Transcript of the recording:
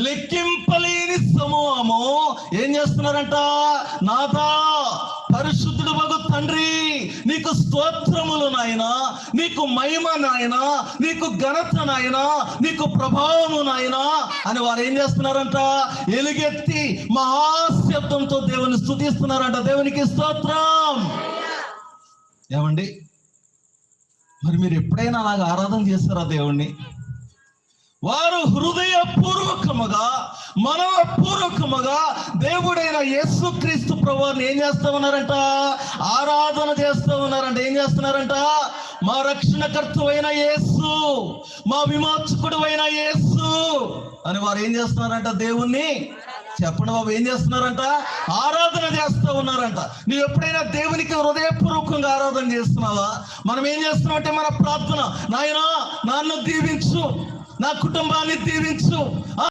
లెక్కింపలేని సమూహము ఏం చేస్తున్నారంట? నాథా, పరిశుద్ధుడు మగు తండ్రి, నీకు స్తోత్రములు నాయనా, నీకు మహిమ నాయనా, నీకు ఘనత నాయనా, నీకు ప్రభావము నాయనా అని వారు ఏం చేస్తున్నారంట? ఎలుగెత్తి మహాశబ్దంతో దేవుని స్తుతిస్తున్నారంట. దేవునికి స్తోత్రం. ఏమండి, మరి మీరు ఎప్పుడైనా అలాగ ఆరాధన చేస్తారా దేవుణ్ణి? వారు హృదయపూర్వకముగా, మనపూర్వకముగా దేవుడైన యేసుక్రీస్తు ప్రభువుని ఏం చేస్తా ఉన్నారంట? ఆరాధన చేస్తూ ఉన్నారంట. ఏం చేస్తున్నారంట? మా రక్షణకర్త అయిన యేసు, మా విమోచకుడు అయిన యేసు అని వారు ఏం చేస్తున్నారంట? దేవుణ్ణి చెప్పండి బాబు, ఏం చేస్తున్నారంట? ఆరాధన చేస్తూ ఉన్నారంట. నువ్వు ఎప్పుడైనా దేవునికి హృదయపూర్వకంగా ఆరాధన చేస్తున్నావా? మనం ఏం చేస్తున్నాం అంటే మన ప్రార్థన, నాయనా నన్ను దీవించు, నా కుటుంబాన్ని దీవించు.